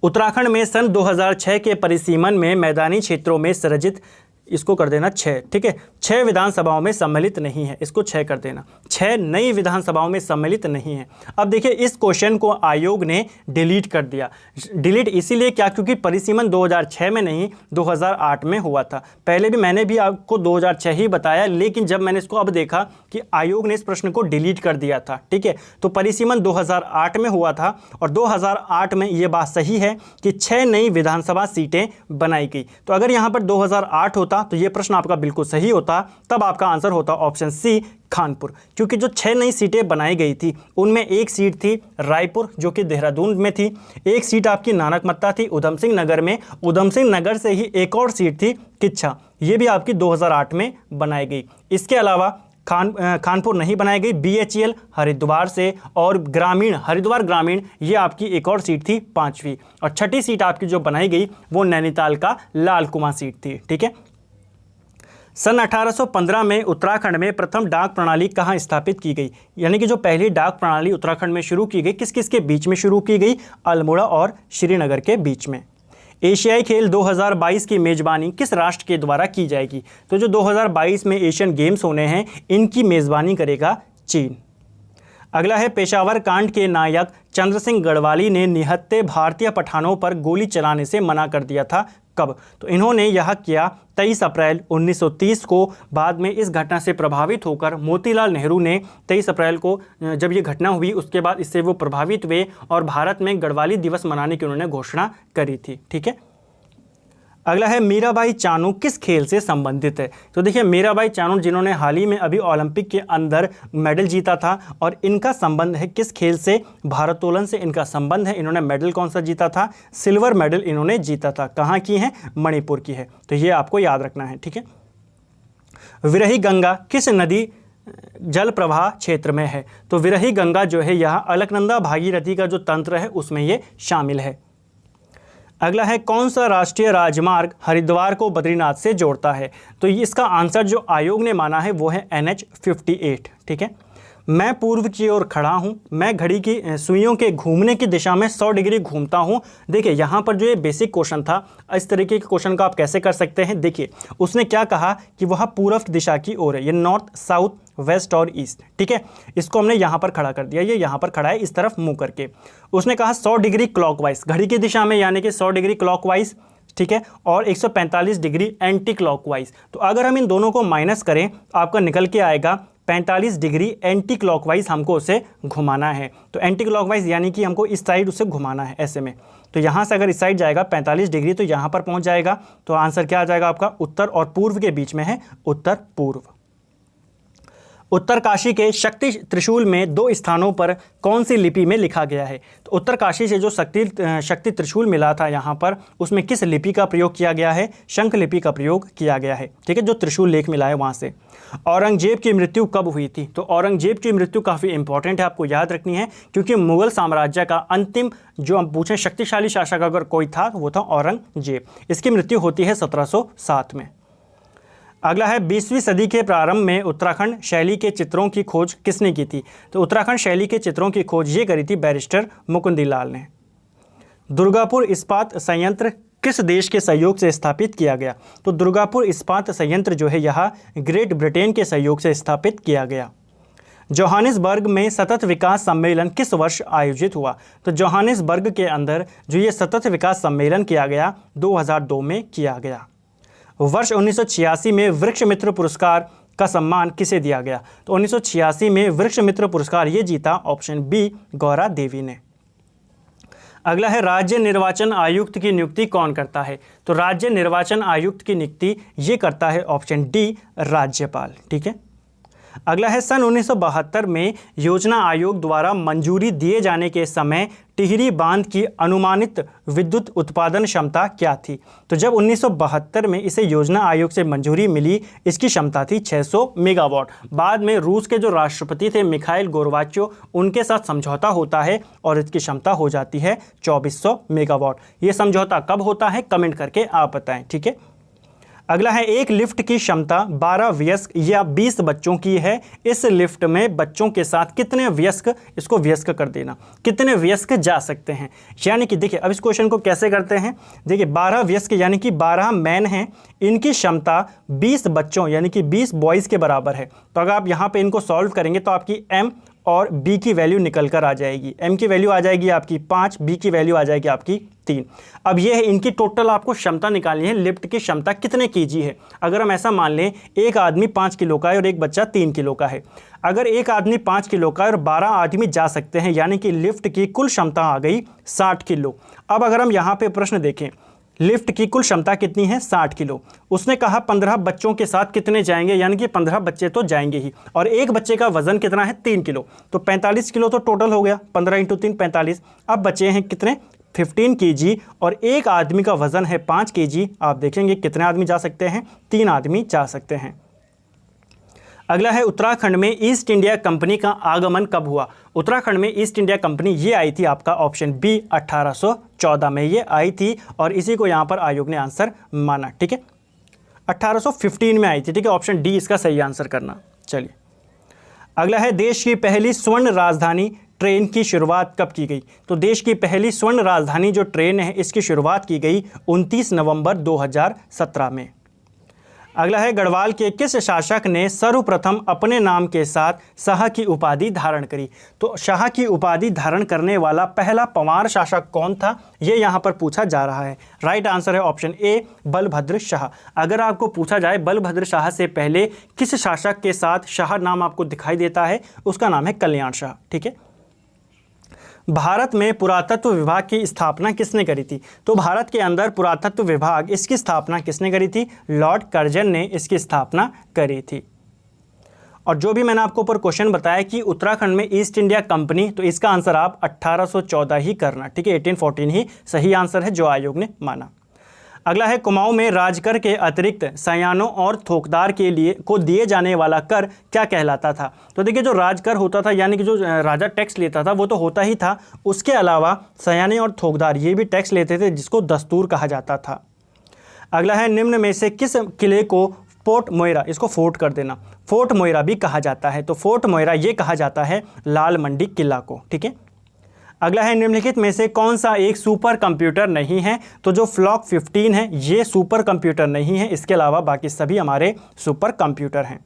उत्तराखंड में सन 2006 के परिसीमन में मैदानी क्षेत्रों में सृजित, इसको कर देना 6, ठीक है, 6 विधानसभाओं में सम्मिलित नहीं है, इसको 6 कर देना, 6 नई विधानसभाओं में सम्मिलित नहीं है। अब देखिए इस क्वेश्चन को आयोग ने डिलीट कर दिया। डिलीट इसीलिए क्या, क्योंकि परिसीमन 2006 में नहीं 2008 में हुआ था। पहले भी मैंने भी आपको 2006 ही बताया, लेकिन जब मैंने इसको अब देखा कि आयोग ने इस प्रश्न को डिलीट कर दिया था, ठीक है। तो परिसीमन 2008 में हुआ था, और 2008 में ये बात सही है कि 6 नई विधानसभा सीटें बनाई गई। तो अगर यहाँ पर 2008 होता तो ये प्रश्न आपका बिल्कुल सही होता, तब आपका आंसर होता ऑप्शन सी कानपुर, क्योंकि जो 6 नई सीटें बनाई गई थी उनमें एक सीट थी रायपुर जो कि देहरादून में थी, एक सीट आपकी नानकमत्ता थी उधम सिंह नगर में, उधम सिंह नगर से ही एक और सीट थी किच्छा, ये भी आपकी 2008 में बनाई गई। इसके अलावा कानपुर नहीं बनाई गई, BHEL हरिद्वार से, और हरिद्वार ग्रामीण ये आपकी एक और सीट थी 5वीं, और 6ठी सीट आपकी जो बनाई गई वो नैनीताल का लाल कुआं सीट थी, ठीक है। सन 1815 में उत्तराखंड में प्रथम डाक प्रणाली कहाँ स्थापित की गई, यानी कि जो पहली डाक प्रणाली उत्तराखंड में शुरू की गई, किस किस के बीच में शुरू की गई, अल्मोड़ा और श्रीनगर के बीच में। एशियाई खेल 2022 की मेज़बानी किस राष्ट्र के द्वारा की जाएगी। तो जो 2022 में एशियन गेम्स होने हैं इनकी मेज़बानी करेगा चीन। अगला है पेशावर कांड के नायक चंद्र सिंह गढ़वाली ने निहत्थे भारतीय पठानों पर गोली चलाने से मना कर दिया था, कब। तो इन्होंने यह किया 23 अप्रैल 1930 को। बाद में इस घटना से प्रभावित होकर मोतीलाल नेहरू ने 23 अप्रैल को जब ये घटना हुई उसके बाद इससे वो प्रभावित हुए और भारत में गढ़वाली दिवस मनाने की उन्होंने घोषणा करी थी, ठीक है। अगला है मीराबाई चानू किस खेल से संबंधित है। तो देखिए मीराबाई चानू जिन्होंने हाल ही में अभी ओलंपिक के अंदर मेडल जीता था, और इनका संबंध है किस खेल से, भारोत्तोलन से इनका संबंध है। इन्होंने मेडल कौन सा जीता था, सिल्वर मेडल इन्होंने जीता था। कहाँ की है, मणिपुर की है, तो ये आपको याद रखना है, ठीक है। विरही गंगा किस नदी जल प्रवाह क्षेत्र में है। तो विरही गंगा जो है यह अलकनंदा भागीरथी का जो तंत्र है उसमें ये शामिल है। अगला है कौन सा राष्ट्रीय राजमार्ग हरिद्वार को बद्रीनाथ से जोड़ता है। तो इसका आंसर जो आयोग ने माना है वो है NH 58, ठीक है। मैं पूर्व की ओर खड़ा हूँ, मैं घड़ी की सुइयों के घूमने की दिशा में 100 डिग्री घूमता हूँ। देखिए यहाँ पर जो ये बेसिक क्वेश्चन था, इस तरीके के क्वेश्चन को आप कैसे कर सकते हैं। देखिए उसने क्या कहा कि वह पूर्व दिशा की ओर है, ये नॉर्थ, साउथ, वेस्ट और ईस्ट, ठीक है। इसको हमने यहाँ पर खड़ा कर दिया, ये यहाँ पर खड़ा है इस तरफ मुँह करके। उसने कहा 100 डिग्री क्लॉकवाइज, घड़ी की दिशा में, यानी कि 100 डिग्री क्लॉकवाइज, ठीक है, और 145 डिग्री एंटी क्लॉकवाइज। तो अगर हम इन दोनों को माइनस करें तो आपका निकल के आएगा 45 डिग्री एंटी क्लॉकवाइज हमको उसे घुमाना है। तो एंटी क्लॉकवाइज यानी कि हमको इस साइड उसे घुमाना है ऐसे में। तो यहाँ से अगर इस साइड जाएगा 45 डिग्री तो यहाँ पर पहुँच जाएगा। तो आंसर क्या आ जाएगा आपका, उत्तर और पूर्व के बीच में है उत्तर पूर्व। उत्तरकाशी के शक्ति त्रिशूल में 2 स्थानों पर कौन सी लिपि में लिखा गया है। तो उत्तरकाशी से जो शक्ति त्रिशूल मिला था यहाँ पर, उसमें किस लिपि का प्रयोग किया गया है, शंख लिपि का प्रयोग किया गया है, ठीक है, जो त्रिशूल लेख मिला है वहाँ से। औरंगजेब की मृत्यु कब हुई थी। तो औरंगजेब की मृत्यु काफ़ी इंपॉर्टेंट है, आपको याद रखनी है, क्योंकि मुगल साम्राज्य का अंतिम जो हम पूछें शक्तिशाली शासक अगर कोई था तो वो था औरंगजेब। इसकी मृत्यु होती है 1707 में। अगला है 20वीं सदी के प्रारंभ में उत्तराखंड शैली के चित्रों की खोज किसने की थी। तो उत्तराखंड शैली के चित्रों की खोज ये करी थी बैरिस्टर मुकुंदीलाल ने। दुर्गापुर इस्पात संयंत्र किस देश के सहयोग से स्थापित किया गया। तो दुर्गापुर इस्पात संयंत्र जो है यह ग्रेट ब्रिटेन के सहयोग से स्थापित किया गया। जोहानिसबर्ग में सतत विकास सम्मेलन किस वर्ष आयोजित हुआ। तो जोहानिसबर्ग के अंदर जो ये सतत विकास सम्मेलन किया गया 2002 में किया गया। वर्ष 1986 में वृक्ष मित्र पुरस्कार का सम्मान किसे दिया गया। तो 1986 में वृक्ष मित्र पुरस्कार ये जीता ऑप्शन बी गौरा देवी ने। अगला है राज्य निर्वाचन आयुक्त की नियुक्ति कौन करता है। तो राज्य निर्वाचन आयुक्त की नियुक्ति ये करता है ऑप्शन डी राज्यपाल, ठीक है। अगला है सन 1972 में योजना आयोग द्वारा मंजूरी दिए जाने के समय टिहरी बांध की अनुमानित विद्युत उत्पादन क्षमता क्या थी। तो जब 1972 में इसे योजना आयोग से मंजूरी मिली, इसकी क्षमता थी 600 मेगावाट। बाद में रूस के जो राष्ट्रपति थे मिखाइल गोर्बाचोव, उनके साथ समझौता होता है और इसकी क्षमता हो जाती है 2400 मेगावाट। ये समझौता कब होता है कमेंट करके आप बताएं, ठीक है। अगला है एक लिफ्ट की क्षमता 12 वयस्क या 20 बच्चों की है। इस लिफ्ट में बच्चों के साथ कितने वयस्क, इसको वयस्क कर देना, कितने वयस्क जा सकते हैं। यानी कि देखिए अब इस क्वेश्चन को कैसे करते हैं। देखिए 12 वयस्क यानी कि 12 मैन हैं, इनकी क्षमता 20 बच्चों यानी कि 20 बॉयज़ के बराबर है। तो अगर आप यहाँ पे इनको सॉल्व करेंगे तो आपकी एम और बी की वैल्यू निकल कर आ जाएगी। एम की वैल्यू आ जाएगी आपकी 5, बी की वैल्यू आ जाएगी आपकी 3। अब ये है इनकी टोटल आपको क्षमता निकालनी है, लिफ्ट की क्षमता कितने केजी है। अगर हम ऐसा मान लें एक आदमी 5 किलो का है और एक बच्चा 3 किलो का है। अगर एक आदमी 5 किलो का है और 12 आदमी जा सकते हैं, यानी कि लिफ्ट की कुल क्षमता आ गई 60 किलो। अब अगर हम यहाँ पे प्रश्न देखें, लिफ्ट की कुल क्षमता कितनी है 60 किलो। उसने कहा 15 बच्चों के साथ कितने जाएंगे, यानी कि 15 बच्चे तो जाएंगे ही, और एक बच्चे का वजन कितना है 3 किलो, तो 45 किलो तो टोटल हो गया। 15 × 3 45। अब बचे हैं कितने 15 kg, और एक आदमी का वजन है 5 kg। आप देखेंगे कितने आदमी जा सकते हैं, 3 आदमी जा सकते हैं। अगला है उत्तराखंड में ईस्ट इंडिया कंपनी का आगमन कब हुआ। उत्तराखंड में ईस्ट इंडिया कंपनी ये आई थी आपका ऑप्शन बी 1814 में ये आई थी, और इसी को यहाँ पर आयोग ने आंसर माना, ठीक है। 1815 में आई थी, ठीक है, ऑप्शन डी इसका सही आंसर करना। चलिए अगला है देश की पहली स्वर्ण राजधानी ट्रेन की शुरुआत कब की गई। तो देश की पहली स्वर्ण राजधानी जो ट्रेन है इसकी शुरुआत की गई 29 नवंबर 2017 में। अगला है गढ़वाल के किस शासक ने सर्वप्रथम अपने नाम के साथ शाह की उपाधि धारण करी। तो शाह की उपाधि धारण करने वाला पहला पंवार शासक कौन था, ये यहाँ पर पूछा जा रहा है। राइट आंसर है ऑप्शन ए बलभद्र शाह। अगर आपको पूछा जाए बलभद्र शाह से पहले किस शासक के साथ शाह नाम आपको दिखाई देता है, उसका नाम है कल्याण शाह, ठीक है। भारत में पुरातत्व विभाग की स्थापना किसने करी थी। तो भारत के अंदर पुरातत्व विभाग, इसकी स्थापना किसने करी थी, लॉर्ड कर्जन ने इसकी स्थापना करी थी। और जो भी मैंने आपको ऊपर क्वेश्चन बताया कि उत्तराखंड में ईस्ट इंडिया कंपनी, तो इसका आंसर आप 1814 ही करना, ठीक है। 1814 ही सही आंसर है जो आयोग ने माना। अगला है कुमाऊं में राजकर के अतिरिक्त सयानों और थोकदार के लिए को दिए जाने वाला कर क्या कहलाता था। तो देखिए जो राजकर होता था, यानी कि जो राजा टैक्स लेता था वो तो होता ही था, उसके अलावा सयाने और थोकदार ये भी टैक्स लेते थे, जिसको दस्तूर कहा जाता था। अगला है निम्न में से किस किले को पोर्ट मोइरा, इसको फोर्ट कर देना, फोर्ट मोइरा भी कहा जाता है। तो फोर्ट मोइरा ये कहा जाता है लाल मंडी किला को, ठीक है। अगला है निम्नलिखित में से कौन सा एक सुपर कंप्यूटर नहीं है? तो जो फ्लॉक 15 है ये सुपर कंप्यूटर नहीं है, इसके अलावा बाकी सभी हमारे सुपर कंप्यूटर हैं।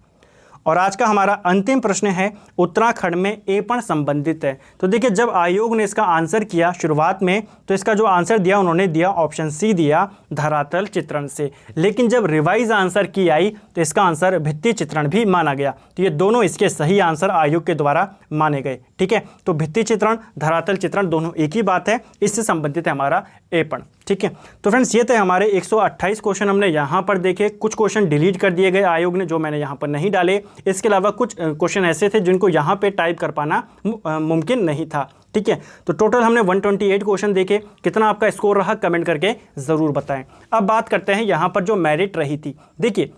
और आज का हमारा अंतिम प्रश्न है उत्तराखंड में एपण संबंधित है। तो देखिए जब आयोग ने इसका आंसर किया शुरुआत में तो इसका जो आंसर दिया उन्होंने दिया ऑप्शन सी दिया धरातल चित्रण से, लेकिन जब रिवाइज आंसर की आई तो इसका आंसर भित्ति चित्रण भी माना गया। तो ये दोनों इसके सही आंसर आयोग के द्वारा माने गए, ठीक है। तो भित्ति चित्रण धरातल चित्रण दोनों एक ही बात है, इससे संबंधित है हमारा एपण, ठीक है। तो फ्रेंड्स ये थे हमारे 128 क्वेश्चन हमने यहाँ पर देखे। कुछ क्वेश्चन डिलीट कर दिए गए आयोग ने जो मैंने यहाँ पर नहीं डाले, इसके अलावा कुछ क्वेश्चन ऐसे थे जिनको यहाँ पे टाइप कर पाना मुमकिन नहीं था, ठीक है। तो टोटल हमने 128 क्वेश्चन देखे। कितना आपका स्कोर रहा कमेंट करके ज़रूर बताएं। अब बात करते हैं यहाँ पर जो मेरिट रही थी। देखिए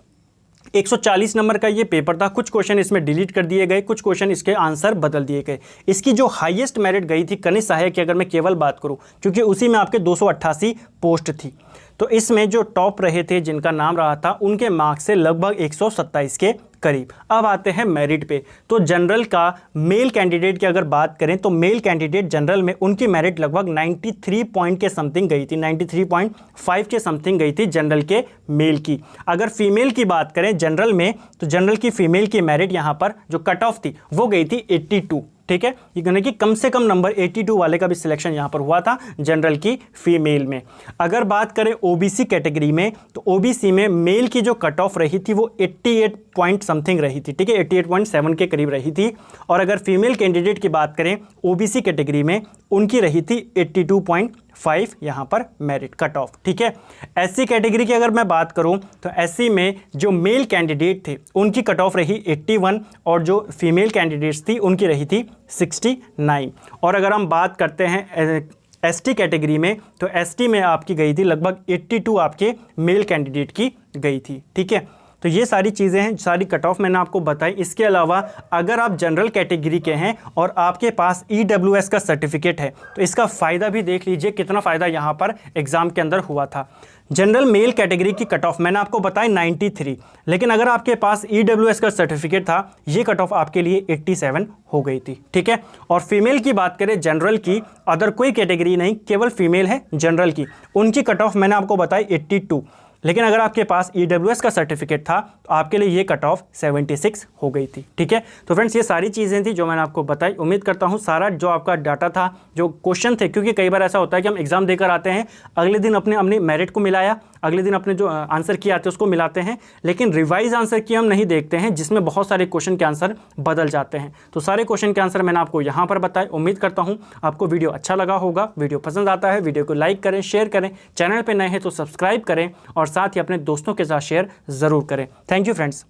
140 नंबर का ये पेपर था, कुछ क्वेश्चन इसमें डिलीट कर दिए गए, कुछ क्वेश्चन इसके आंसर बदल दिए गए। इसकी जो हाईएस्ट मेरिट गई थी कनिष्ठ सहायक की अगर मैं केवल बात करूं, क्योंकि उसी में आपके 288 पोस्ट थी, तो इसमें जो टॉप रहे थे जिनका नाम रहा था उनके मार्क्स से लगभग 127 के करीब। अब आते हैं मेरिट पे। तो जनरल का मेल कैंडिडेट की अगर बात करें तो मेल कैंडिडेट जनरल में उनकी मेरिट लगभग 93 पॉइंट के समथिंग गई थी, 93.5 के समथिंग गई थी जनरल के मेल की। अगर फीमेल की बात करें जनरल में तो जनरल की फीमेल की मेरिट यहाँ पर जो कट ऑफ थी वो गई थी 82, ठीक है। ये कहने कि कम से कम नंबर 82 वाले का भी सिलेक्शन यहाँ पर हुआ था जनरल की फीमेल में। अगर बात करें ओबीसी कैटेगरी में तो ओबीसी में मेल की जो कट ऑफ रही थी वो 88 पॉइंट समथिंग रही थी, ठीक है, 88.7 के करीब रही थी। और अगर फीमेल कैंडिडेट की बात करें ओबीसी कैटेगरी में उनकी रही थी 82.5 यहाँ पर मेरिट कट ऑफ, ठीक है। एससी कैटेगरी की अगर मैं बात करूँ तो एससी में जो मेल कैंडिडेट थे उनकी कट ऑफ रही 81 और जो फीमेल कैंडिडेट्स थी उनकी रही थी 69। और अगर हम बात करते हैं एसटी कैटेगरी में तो एसटी में आपकी गई थी लगभग 82 आपके मेल कैंडिडेट की गई थी, ठीक है। तो ये सारी चीज़ें हैं, सारी कट ऑफ मैंने आपको बताई। इसके अलावा अगर आप जनरल कैटेगरी के हैं और आपके पास EWS का सर्टिफिकेट है तो इसका फ़ायदा भी देख लीजिए कितना फ़ायदा यहाँ पर एग्ज़ाम के अंदर हुआ था। जनरल मेल कैटेगरी की कट ऑफ मैंने आपको बताई 93, लेकिन अगर आपके पास EWS का सर्टिफिकेट था ये कट ऑफ आपके लिए 87 हो गई थी, ठीक है। और फीमेल की बात करें जनरल की, अदर कोई कैटेगरी नहीं, केवल फीमेल है जनरल की, उनकी कट ऑफ मैंने आपको बताई 82, लेकिन अगर आपके पास EWS का सर्टिफिकेट था तो आपके लिए ये कट ऑफ 76 हो गई थी, ठीक है। तो फ्रेंड्स ये सारी चीज़ें थी जो मैंने आपको बताई। उम्मीद करता हूँ सारा जो आपका डाटा था, जो क्वेश्चन थे, क्योंकि कई बार ऐसा होता है कि हम एग्जाम देकर आते हैं, अगले दिन अपने मेरिट को मिलाया, अगले दिन अपने जो आंसर किए आते हैं उसको मिलाते हैं, लेकिन रिवाइज आंसर की हम नहीं देखते हैं जिसमें बहुत सारे क्वेश्चन के आंसर बदल जाते हैं। तो सारे क्वेश्चन के आंसर मैंने आपको यहाँ पर बताए। उम्मीद करता हूँ आपको वीडियो अच्छा लगा होगा। वीडियो पसंद आता है वीडियो को लाइक करें, शेयर करें, चैनल पर नए हैं तो सब्सक्राइब करें और साथ ही अपने दोस्तों के साथ शेयर ज़रूर करें। Thank you friends.